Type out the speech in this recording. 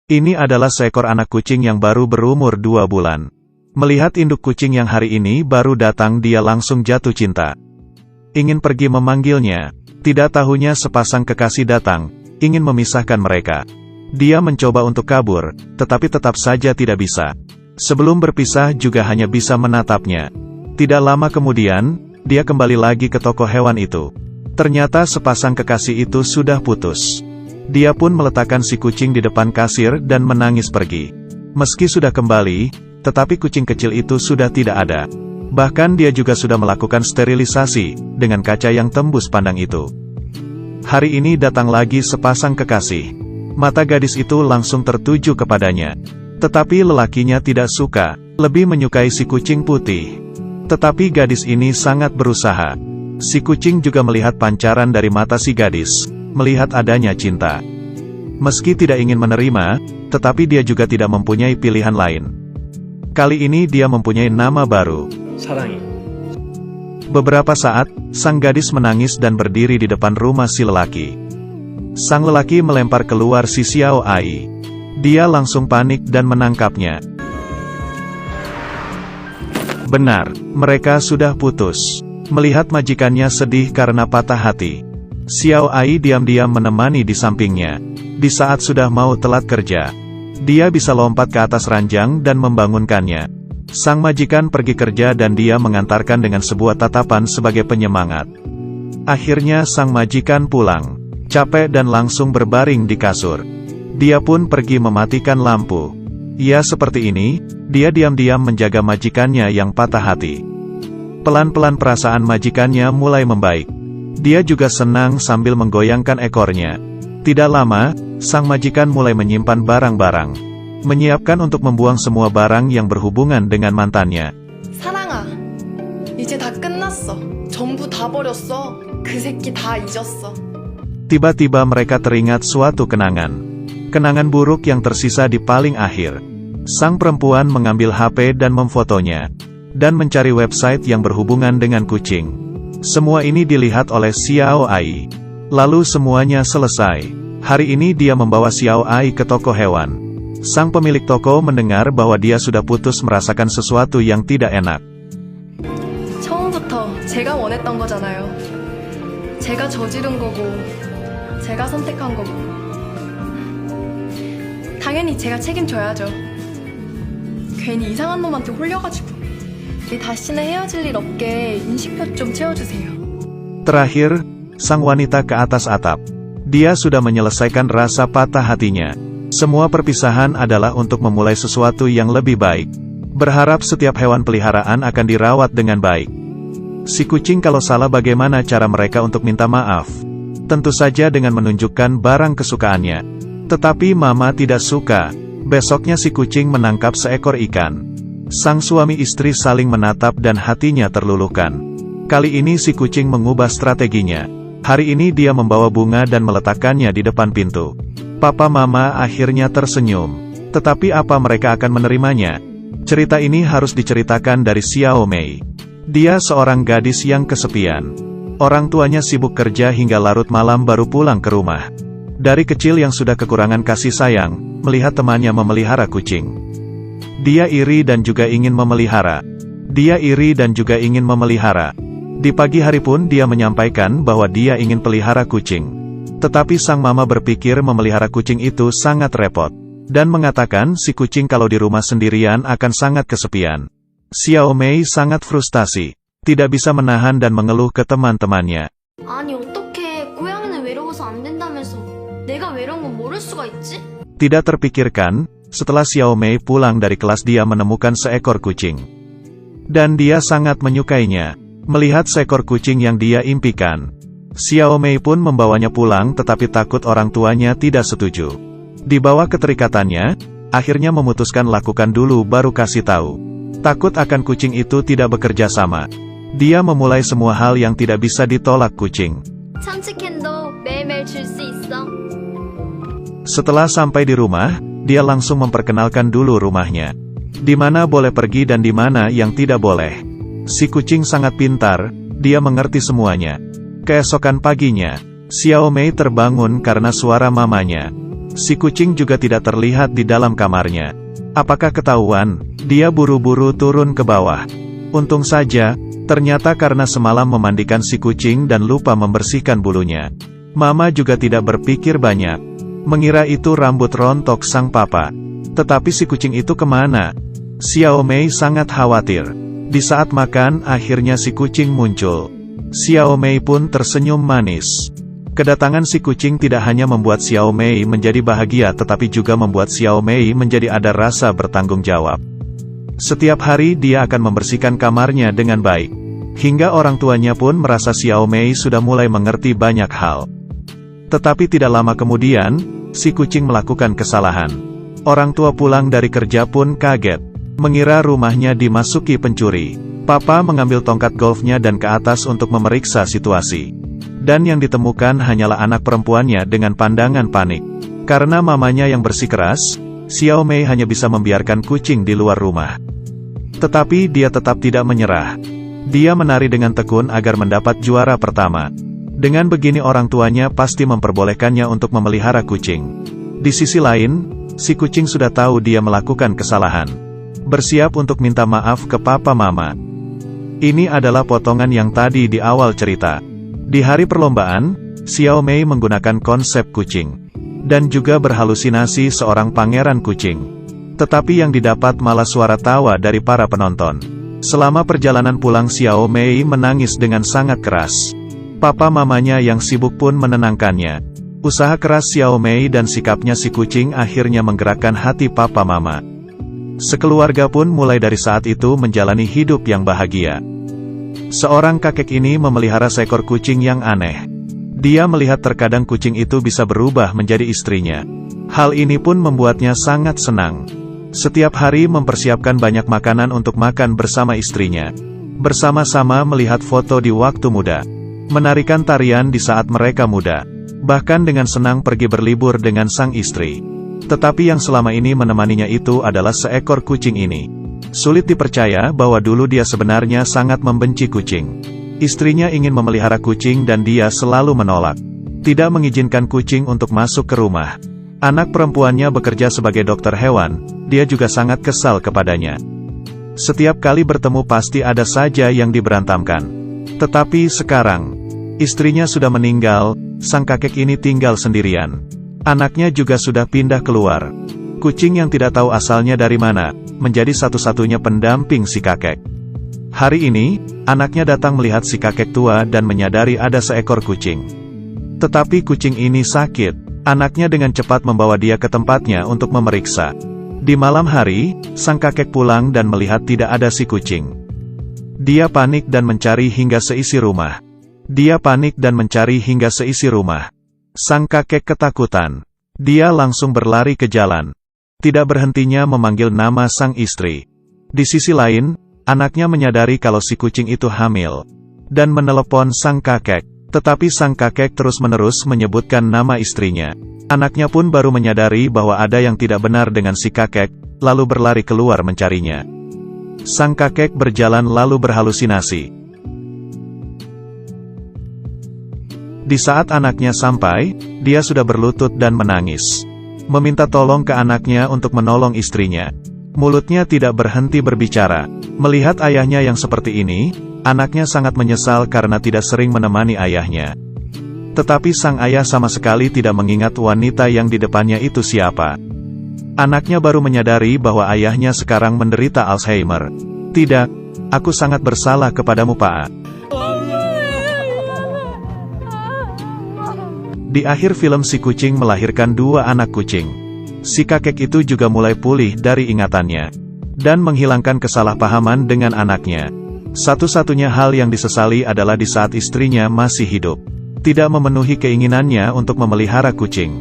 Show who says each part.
Speaker 1: Ini adalah seekor anak kucing yang baru berumur 2 bulan. Melihat induk kucing yang hari ini baru datang, dia langsung jatuh cinta. Ingin pergi memanggilnya, tidak tahunya sepasang kekasih datang, ingin memisahkan mereka. Dia mencoba untuk kabur, tetapi tetap saja tidak bisa. Sebelum berpisah juga hanya bisa menatapnya. Tidak lama kemudian, dia kembali lagi ke toko hewan itu. Ternyata sepasang kekasih itu sudah putus. Dia pun meletakkan si kucing di depan kasir dan menangis pergi. Meski sudah kembali, tetapi kucing kecil itu sudah tidak ada. Bahkan dia juga sudah melakukan sterilisasi, dengan kaca yang tembus pandang itu. Hari ini datang lagi sepasang kekasih. Mata gadis itu langsung tertuju kepadanya. Tetapi lelakinya tidak suka, lebih menyukai si kucing putih. Tetapi gadis ini sangat berusaha. Si kucing juga melihat pancaran dari mata si gadis, melihat adanya cinta. Meski tidak ingin menerima, tetapi dia juga tidak mempunyai pilihan lain. Kali ini dia mempunyai nama baru.
Speaker 2: 사랑이.
Speaker 1: Beberapa saat, sang gadis menangis dan berdiri di depan rumah si lelaki. Sang lelaki melempar keluar si Xiao Ai. Dia langsung panik dan menangkapnya. Benar, mereka sudah putus. Melihat majikannya sedih karena patah hati, Xiao Ai diam-diam menemani di sampingnya. Di saat sudah mau telat kerja, dia bisa lompat ke atas ranjang dan membangunkannya. Sang majikan pergi kerja dan dia mengantarkan dengan sebuah tatapan sebagai penyemangat. Akhirnya sang majikan pulang, capek dan langsung berbaring di kasur. Dia pun pergi mematikan lampu. Ya seperti ini, dia diam-diam menjaga majikannya yang patah hati. Pelan-pelan perasaan majikannya mulai membaik. Dia juga senang sambil menggoyangkan ekornya. Tidak lama, sang majikan mulai menyimpan barang-barang. Menyiapkan untuk membuang semua barang yang berhubungan dengan mantannya.
Speaker 3: 사랑아, 이제 다 끝났어. 전부 다 버렸어. 그 새끼 다 잊었어.
Speaker 1: Tiba-tiba mereka teringat suatu kenangan. Kenangan buruk yang tersisa di paling akhir. Sang perempuan mengambil HP dan memfotonya. Dan mencari website yang berhubungan dengan kucing. Semua ini dilihat oleh Xiao Ai. Lalu semuanya selesai. Hari ini dia membawa Xiao Ai ke toko hewan. Sang pemilik toko mendengar bahwa dia sudah putus, merasakan sesuatu yang tidak enak.
Speaker 3: 처음부터 제가 원했던 거잖아요. 제가 저지른 거고, 제가 선택한 거고. 당연히 제가 책임져야죠. 괜히 이상한 놈한테 홀려가지고. 우리 다시는 헤어질 일 없게 인식표 좀 채워주세요.
Speaker 1: Terakhir, sang wanita ke atas atap. Dia sudah menyelesaikan rasa patah hatinya. Semua perpisahan adalah untuk memulai sesuatu yang lebih baik. Berharap setiap hewan peliharaan akan dirawat dengan baik. Si kucing kalau salah, bagaimana cara mereka untuk minta maaf? Tentu saja dengan menunjukkan barang kesukaannya. Tetapi mama tidak suka. Besoknya si kucing menangkap seekor ikan. Sang suami istri saling menatap dan hatinya terluluhkan. Kali ini si kucing mengubah strateginya. Hari ini dia membawa bunga dan meletakkannya di depan pintu. Papa mama akhirnya tersenyum. Tetapi apa mereka akan menerimanya? Cerita ini harus diceritakan dari Xiao Mei. Dia seorang gadis yang kesepian. Orang tuanya sibuk kerja hingga larut malam baru pulang ke rumah. Dari kecil yang sudah kekurangan kasih sayang, melihat temannya memelihara kucing. Dia iri dan juga ingin memelihara. Dia iri dan juga ingin memelihara. Di pagi hari pun dia menyampaikan bahwa dia ingin pelihara kucing. Tetapi sang mama berpikir memelihara kucing itu sangat repot. Dan mengatakan si kucing kalau di rumah sendirian akan sangat kesepian. Xiao Mei sangat frustasi. Tidak bisa menahan dan mengeluh ke teman-temannya.
Speaker 4: 아니 어떻게 고양이는 외로워서 안 된다면서 내가 외로운 건 모를 수가 있지?
Speaker 1: Tidak terpikirkan, setelah Xiao Mei pulang dari kelas dia menemukan seekor kucing. Dan dia sangat menyukainya. Melihat seekor kucing yang dia impikan. Xiao Mei pun membawanya pulang, tetapi takut orang tuanya tidak setuju. Di bawah keterikatannya, akhirnya memutuskan lakukan dulu baru kasih tahu. Takut akan kucing itu tidak bekerja sama. Dia memulai semua hal yang tidak bisa ditolak kucing.
Speaker 4: 참치캔도 매일매일 줄 수 있어.
Speaker 1: Setelah sampai di rumah, dia langsung memperkenalkan dulu rumahnya. Di mana boleh pergi dan di mana yang tidak boleh. Si kucing sangat pintar, dia mengerti semuanya. Keesokan paginya, Xiao Mei terbangun karena suara mamanya. Si kucing juga tidak terlihat di dalam kamarnya. Apakah ketahuan? Dia buru-buru turun ke bawah. Untung saja, ternyata karena semalam memandikan si kucing dan lupa membersihkan bulunya. Mama juga tidak berpikir banyak. Mengira itu rambut rontok sang papa. Tetapi si kucing itu kemana? Xiao Mei sangat khawatir. Di saat makan, akhirnya si kucing muncul. Xiao Mei pun tersenyum manis. Kedatangan si kucing tidak hanya membuat Xiao Mei menjadi bahagia tetapi juga membuat Xiao Mei menjadi ada rasa bertanggung jawab. Setiap hari dia akan membersihkan kamarnya dengan baik. Hingga orang tuanya pun merasa Xiao Mei sudah mulai mengerti banyak hal. Tetapi tidak lama kemudian, si kucing melakukan kesalahan. Orang tua pulang dari kerja pun kaget. Mengira rumahnya dimasuki pencuri. Papa mengambil tongkat golfnya dan ke atas untuk memeriksa situasi. Dan yang ditemukan hanyalah anak perempuannya dengan pandangan panik. Karena mamanya yang bersikeras, Xiao Mei hanya bisa membiarkan kucing di luar rumah. Tetapi dia tetap tidak menyerah. Dia menari dengan tekun agar mendapat juara pertama. Dengan begini orang tuanya pasti memperbolehkannya untuk memelihara kucing. Di sisi lain, si kucing sudah tahu dia melakukan kesalahan. Bersiap untuk minta maaf ke papa mama. Ini adalah potongan yang tadi di awal cerita. Di hari perlombaan, Xiao Mei menggunakan konsep kucing. Dan juga berhalusinasi seorang pangeran kucing. Tetapi yang didapat malah suara tawa dari para penonton. Selama perjalanan pulang Xiao Mei menangis dengan sangat keras. Papa mamanya yang sibuk pun menenangkannya. Usaha keras Xiao Mei dan sikapnya si kucing akhirnya menggerakkan hati papa mama. Sekeluarga pun mulai dari saat itu menjalani hidup yang bahagia. Seorang kakek ini memelihara seekor kucing yang aneh. Dia melihat terkadang kucing itu bisa berubah menjadi istrinya. Hal ini pun membuatnya sangat senang. Setiap hari mempersiapkan banyak makanan untuk makan bersama istrinya. Bersama-sama melihat foto di waktu muda. Menarikan tarian di saat mereka muda. Bahkan dengan senang pergi berlibur dengan sang istri. Tetapi yang selama ini menemaninya itu adalah seekor kucing ini. Sulit dipercaya bahwa dulu dia sebenarnya sangat membenci kucing. Istrinya ingin memelihara kucing dan dia selalu menolak. Tidak mengizinkan kucing untuk masuk ke rumah. Anak perempuannya bekerja sebagai dokter hewan, dia juga sangat kesal kepadanya. Setiap kali bertemu pasti ada saja yang diberantamkan. Tetapi sekarang, istrinya sudah meninggal, sang kakek ini tinggal sendirian. Anaknya juga sudah pindah keluar. Kucing yang tidak tahu asalnya dari mana, menjadi satu-satunya pendamping si kakek. Hari ini, anaknya datang melihat si kakek tua dan menyadari ada seekor kucing. Tetapi kucing ini sakit. Anaknya dengan cepat membawa dia ke tempatnya untuk memeriksa. Di malam hari, sang kakek pulang dan melihat tidak ada si kucing. Dia panik dan mencari hingga seisi rumah. Sang kakek ketakutan. Dia langsung berlari ke jalan. Tidak berhentinya memanggil nama sang istri. Di sisi lain, anaknya menyadari kalau si kucing itu hamil. Dan menelepon sang kakek. Tetapi sang kakek terus-menerus menyebutkan nama istrinya. Anaknya pun baru menyadari bahwa ada yang tidak benar dengan si kakek, lalu berlari keluar mencarinya. Sang kakek berjalan lalu berhalusinasi. Di saat anaknya sampai, dia sudah berlutut dan menangis. Meminta tolong ke anaknya untuk menolong istrinya. Mulutnya tidak berhenti berbicara. Melihat ayahnya yang seperti ini, anaknya sangat menyesal karena tidak sering menemani ayahnya. Tetapi sang ayah sama sekali tidak mengingat wanita yang di depannya itu siapa. Anaknya baru menyadari bahwa ayahnya sekarang menderita Alzheimer. Tidak, aku sangat bersalah kepadamu Pak. Di akhir film si kucing melahirkan 2 anak kucing. Si kakek itu juga mulai pulih dari ingatannya. Dan menghilangkan kesalahpahaman dengan anaknya. Satu-satunya hal yang disesali adalah di saat istrinya masih hidup. Tidak memenuhi keinginannya untuk memelihara kucing.